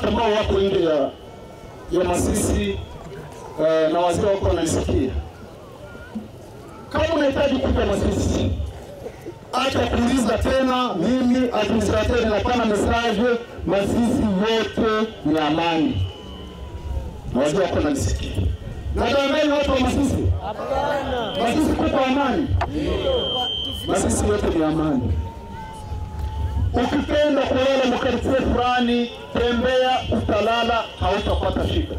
watu ambao wako nje ya Masisi na wazee wako wanasikia. Kama unahitaji kuja Masisi, acha kuuliza tena mimi administrateur na pana message, Masisi yote ni amani. Na wazee wako wanasikia. Na dangani watu wa Masisi? Hapana. Masisi kuko amani? Masisi yote ni amani. Ukipenda kulala mkaribie fulani, tembea utalala, hautapata shida.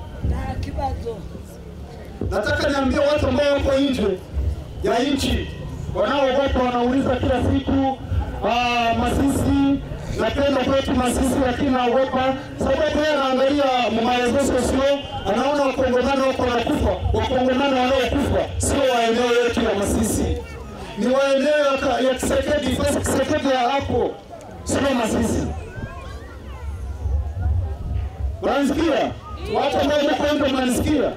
Nataka niambie watu ambao wako nje ya nchi, wanaogopa wanauliza kila siku, Masisi, napenda kwetu Masisi lakini naogopa sababu yeye anaangalia maelezo sio, anaona wakongomani wako wanakufa. Wakongomani wanaokufa sio wa eneo yetu ya Masisi, ni wa eneo ya Kisekedi ya hapo, sio Masisi. Unasikia? Watu ambao wako nje mnasikia?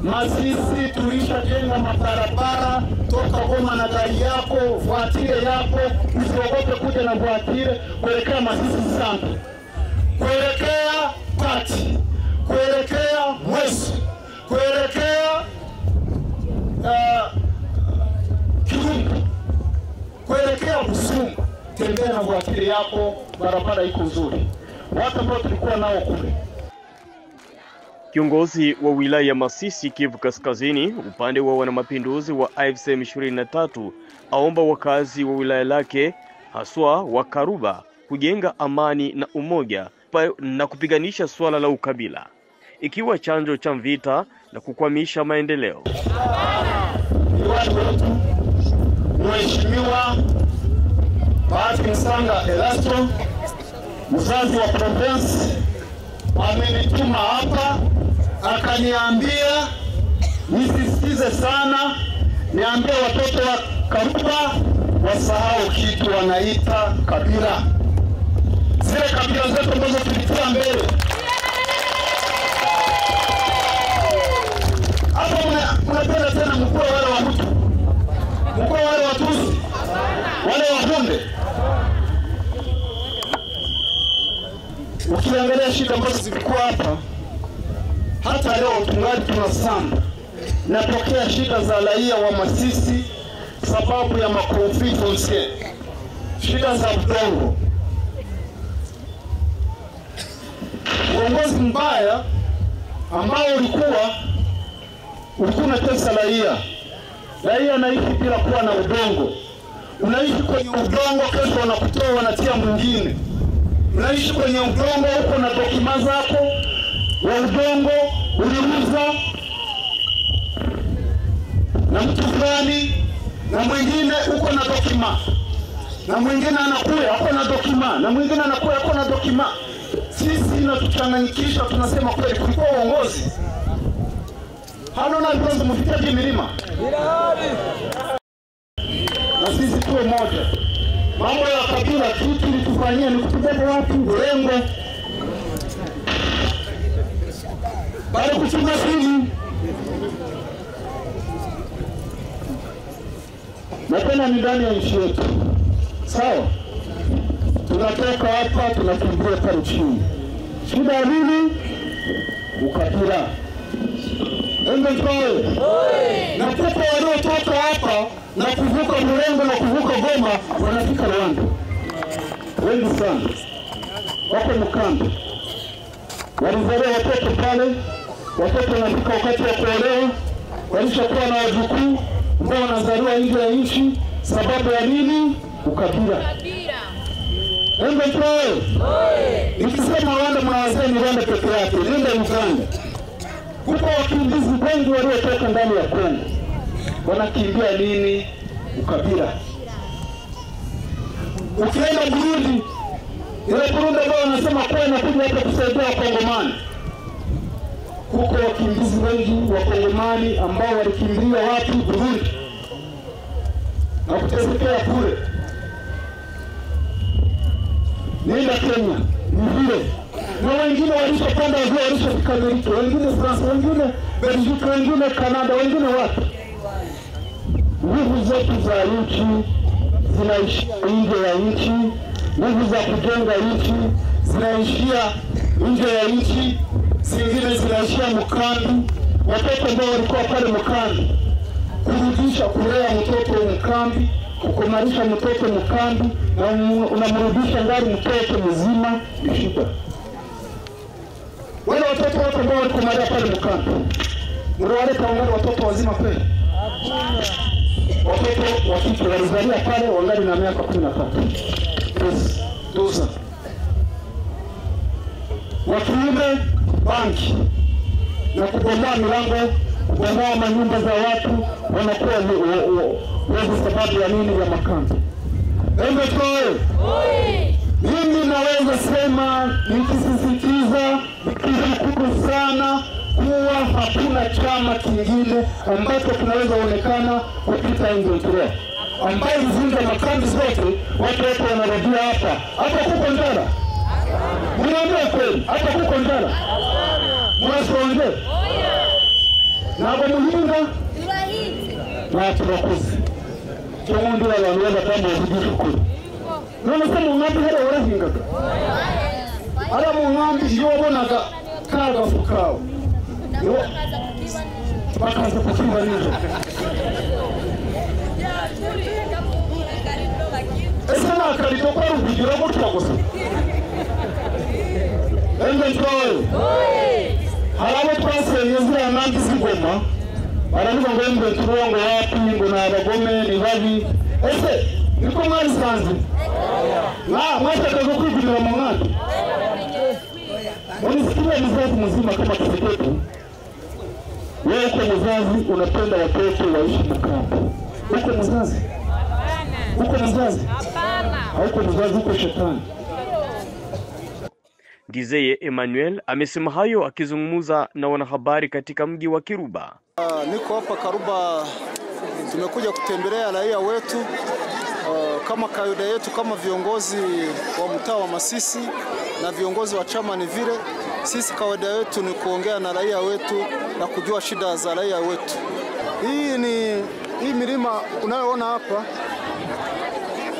Masisi tulishajenga mabarabara toka Goma na gari yako, voiture yako, usiogope kuja na voiture kuelekea Masisi sana. Kuelekea Pati, kuelekea Mwezi, kuelekea Kirumbu, kuelekea Busumu, tembea na voiture yako, barabara iko nzuri. Watu ambao tulikuwa nao kule. Kiongozi wa wilaya ya Masisi Kivu Kaskazini upande wa wanamapinduzi wa AFC M23 aomba wakazi wa wilaya lake haswa wa Karuba kujenga amani na umoja na kupiganisha swala la ukabila ikiwa chanjo cha vita na kukwamisha maendeleo. Mheshimiwa Bahati Msanga Elasto, mzazi wa province, amenituma hapa akaniambia nisisitize sana, niambie watoto wa Karuba wasahau kitu wanaita kabila. Zile kabila zote ambazo tulitia mbele. Hapo mnapenda tena mkuu wale wa Hutu, mkuu wale wa Tutsi, wale wa Hunde. Ukiangalia shida ambazo zilikuwa hapa, hata leo tungali tunasamba. Napokea shida za raia wa Masisi sababu ya makonflikt foncier, shida za udongo, uongozi mbaya ambao ulikuwa unatesa raia. Raia anaishi bila kuwa na udongo. Unaishi kwenye udongo, kesho wanakutoa wanatia mwingine. Unaishi kwenye udongo, uko na dokima zako wa udongo, uliuza na mtu fulani, na mwingine uko na dokima, na mwingine anakuya uko na dokima, na mwingine anakuya uko na dokima. Sisi inatuchanganyikisha, tunasema kweli kulikuwa uongozi. Hano na kwanza mfikaje milima? Na sisi tuwe moja. Mambo ya kabila kitu litufanyia ni kutubeba watu urengo. Bali kuchunga simu. Napenda ni ndani ya nchi yetu. Sawa? Tunatoka hapa tunakimbia pale chini. Shida nini? Ukabila. Endelee. Na kuko wanaotoka hapa na kuvuka Mrengo na kuvuka Goma wanafika Rwanda. Wengi sana. Wako mkambi. Walizaliwa watoto pale, watoto wanafika wakati wa kuolewa, walishakuwa na wajukuu ambao wanazaliwa nje ya nchi. Sababu ya nini? Ukabila. Endelee. Nikisema Rwanda mnawazeni Rwanda peke yake, nenda Uganda. Kuko wakimbizi wengi waliotoka ndani ya Kongo. Wanakimbia nini? Ukabila. Ukienda Burundi, ile Burundi ambao wanasema kwa inakuja hapa kusaidia Wakongomani. Kuko wakimbizi wengi Wakongomani ambao walikimbilia wapi? Burundi. Na kutesekea kule. Nenda Kenya, ni vile. Na wengine walishapanda wazee walishafika Amerika, wengine France, wengine Belgique, wengine Canada, wengine wapi. Nguvu zetu za nchi zinaishia nje ya nchi, nguvu za kujenga nchi zinaishia nje ya nchi, zingine zinaishia mkambi. Watoto ambao walikuwa pale mkambi, kurudisha kulea mtoto mkambi, kukumarisha mtoto mkambi na unamrudisha ngari mtoto mzima ni shida. Wale watoto wote ambao walikumaria pale mkambi, mliwaleta wangali watoto wazima kweli? Watoto wa kike walizalia pale wangali na miaka 13. Doza. Wakiume banki na kubomoa milango, kubomoa manyumba za watu, wanakuwa wezi sababu ya nini? Ya makambi. Mimi naweza sema nikisisitiza nikishukuru sana kuwa hakuna chama kingine ambacho kinaweza onekana kupita M23, ambayo vunja makambi zote. Watu wote wanarudia hapa. Hapa kuko njala. Mnaambia kweli, hapa kuko njala. Mnasonge. Na kwa muhinga na tunakuzi. Tumundu wala wanaweza kama wajishukuru. None se mungambi hera warahingaga. Ara mungambi iyo wabonaga kaga fukao. Yo. Bakaza kukiba nizo. Esa na karido kwa rubigira gutya gusa. M23. Harabo twasenye zira nambi zigoma. Baravuga ngo M23 ngo wapi ngo na abagome ni babi. Ese niko mwari sanze. Na mwataka kwigurira mu mwana. Unisikia mzazi mzima kama Kiseketu. Wewe uko mzazi unapenda watoto waishi mkambi. Uko mzazi? Hapana. Uko mzazi? Hapana. Hauko mzazi, uko shetani. Ndizeye Emmanuel amesema hayo akizungumza na wanahabari katika mji wa Kiruba. Niko hapa Karuba, tumekuja kutembelea raia wetu kama kawaida yetu, kama viongozi wa mtaa wa Masisi na viongozi wa chama. Ni vile sisi kawaida yetu ni kuongea na raia wetu na kujua shida za raia wetu. Hii milima unayoona hapa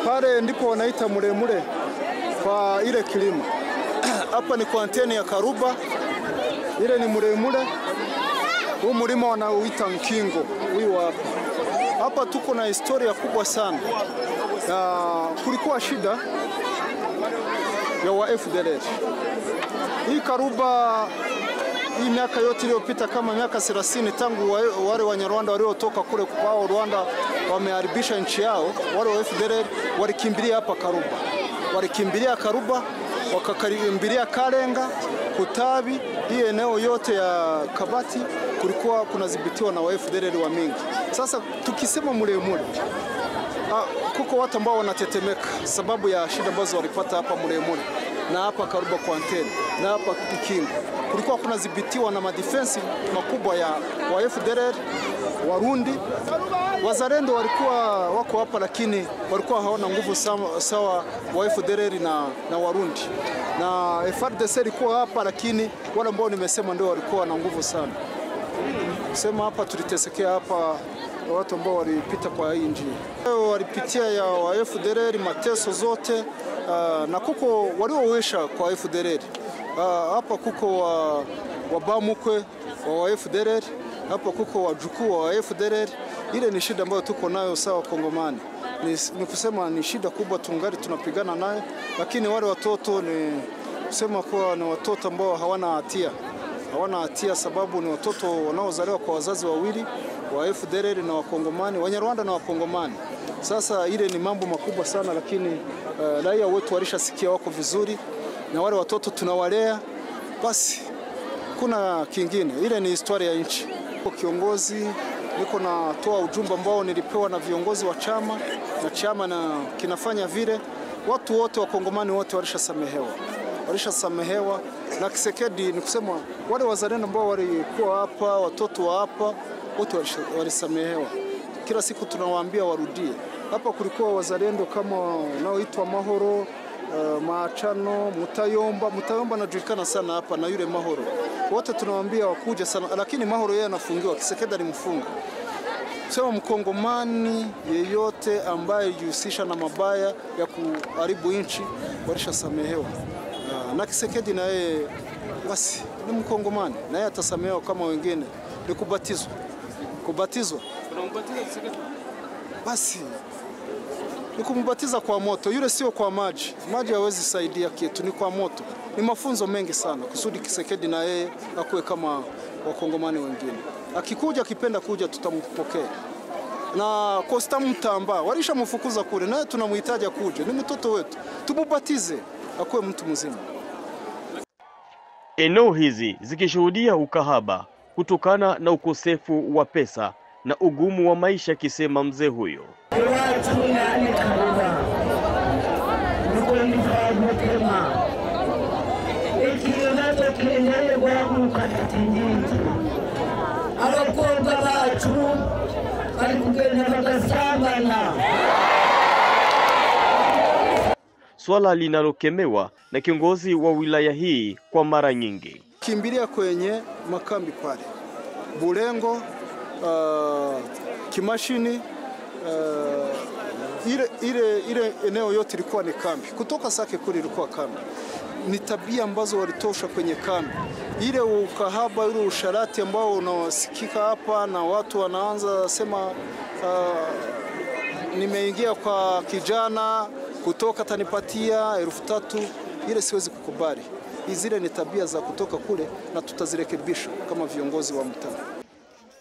pale ndipo wanaita Muremure kwa ile kilima. Hapa ni kwanteni ya Karuba, ile ni Muremure. Huu mlima wanaoita Nkingo huyu hapa. Hapa tuko na historia kubwa sana. Kulikuwa shida ya wa FDLR. Hii Karuba, hii miaka yote iliyopita kama miaka 30 tangu wale Wanyarwanda waliotoka kule kwao Rwanda wameharibisha nchi yao, wale wa FDLR walikimbilia hapa Karuba. Walikimbilia Karuba, wakakimbilia Kalenga, Kutabi, hii eneo yote ya Kabati kulikuwa kunadhibitiwa na wa FDLR wa mingi. Sasa tukisema Muremure, kuko watu ambao wanatetemeka sababu ya shida ambazo walipata hapa Muremure na hapa Karuba kwanteni na hapa Ikingo. Kulikuwa kunadhibitiwa na madefensi makubwa ya wa FDLR, Warundi. Wazalendo walikuwa wako hapa, lakini walikuwa hawana nguvu sawa wa FDLR na Warundi. Na FARDC ilikuwa hapa, lakini wale ambao nimesema ndio walikuwa na nguvu sana. Sema hapa tulitesekea hapa watu ambao walipita kwa hii njia. Walipitia ya wa FDLR mateso zote, na kuko waliowesha kwa FDLR. Hapa kuko wa Bamukwe wa FDLR, hapa kuko wajukuu wa FDLR. Ile ni shida ambayo tuko nayo sawa Kongomani. Ni kusema ni shida kubwa tungali tunapigana nayo, lakini wale watoto ni kusema kuwa ni watoto ambao hawana hatia. Hawana hatia sababu ni watoto wanaozaliwa kwa wazazi wawili wa FDLR na Wakongomani, Wanyarwanda na Wakongomani. Sasa ile ni mambo makubwa sana, lakini raia wetu walishasikia wako vizuri na wale watoto tunawalea. Basi kuna kingine, ile ni historia ya nchi. Kiongozi niko natoa ujumbe ambao nilipewa na viongozi wa chama, na chama na kinafanya vile. Watu wote wa Kongomani wote walishasamehewa na Kisekedi. Ni kusema wale wazalendo ambao walikuwa hapa, watoto wa hapa wote walisamehewa. Kila siku tunawaambia warudie. Hapa kulikuwa wazalendo kama wanaoitwa Mahoro, Maachano, Mutayomba anajulikana sana hapa, na yule Mahoro. Wote tunawaambia wakuja sana, lakini Mahoro yeye anafungiwa, Kisekedi alimfunga. Sema Mkongomani yeyote ambaye jihusisha na mabaya ya kuharibu nchi walishasamehewa. Na Kisekedi na yeye basi ni Mkongomani naye atasamehewa kama wengine. Ni kubatizwa. Unambatiza Tshisekedi? Basi ni kumbatiza kwa moto, yule sio kwa maji. Maji hawezi saidia kitu, ni kwa moto. Ni mafunzo mengi sana kusudi Tshisekedi na yeye akuwe kama Wakongomani wengine. Akikuja akipenda kuja tutampokea. Na Costa Mutamba walishamfukuza kule, naye tunamhitaji kuja. Ni mtoto wetu. Tumubatize akuwe mtu mzima. Eneo hizi zikishuhudia ukahaba kutokana na ukosefu wa pesa na ugumu wa maisha, kisema mzee huyo. Swala linalokemewa na kiongozi wa wilaya hii kwa mara nyingi. Kimbilia kwenye makambi pale Bulengo, Kimashini, ile eneo yote ilikuwa ni kambi. Kutoka Sake kule ilikuwa kambi. Ni tabia ambazo walitosha kwenye kambi. Ile ukahaba, ile usharati ambao unasikika hapa na watu wanaanza sema nimeingia kwa kijana kutoka tanipatia 3,000, ile siwezi kukubali. Zile ni tabia za kutoka kule na tutazirekebisha kama viongozi wa mtaa.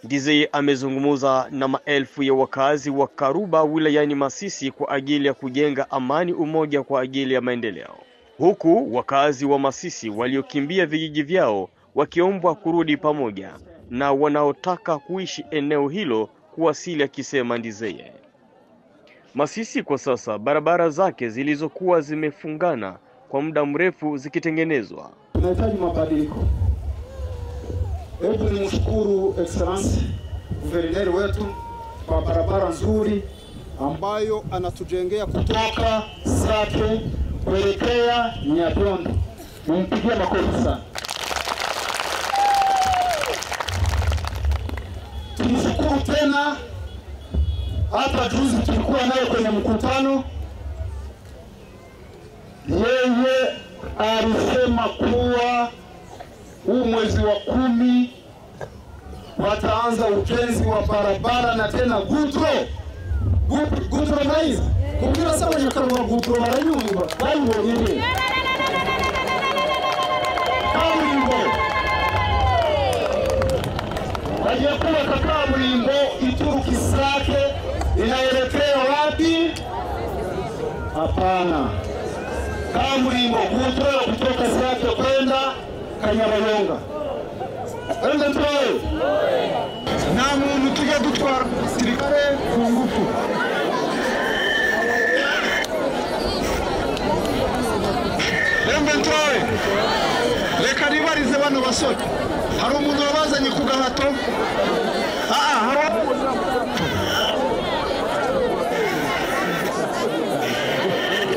Ndizeye amezungumza na maelfu ya wakazi wa Karuba wilayani Masisi kwa ajili ya kujenga amani, umoja kwa ajili ya maendeleo. Huku wakazi wa Masisi waliokimbia vijiji vyao wakiombwa kurudi pamoja na wanaotaka kuishi eneo hilo kuwasili, akisema Ndizeye. Masisi kwa sasa barabara zake zilizokuwa zimefungana kwa muda mrefu zikitengenezwa. Tunahitaji mabadiliko. Hebu nimshukuru Excellence Guverneri wetu kwa barabara nzuri ambayo anatujengea kutoka Sake kuelekea Nyabiondo. Nimpigie makofi sana. Tunashukuru tena, hata juzi tulikuwa naye kwenye mkutano, yeye alisema kuwa huu mwezi wa 10 wataanza ujenzi wa barabara na tena gutro mais kugira sawa nyakaro wa gutro baranyumba bayo yeye kaburimbo bajakuwa kaburimbo ituruki Sake inaelekea wapi? Hapana, kaburimbo gutro kutoka Sake kwenda Kanyabayonga. Ende ntoye na muntu tujya gutwara sirikare ku ngufu. Ende ntoye reka ribarize bano basore, hari umuntu wabazanye ku gahato. Hari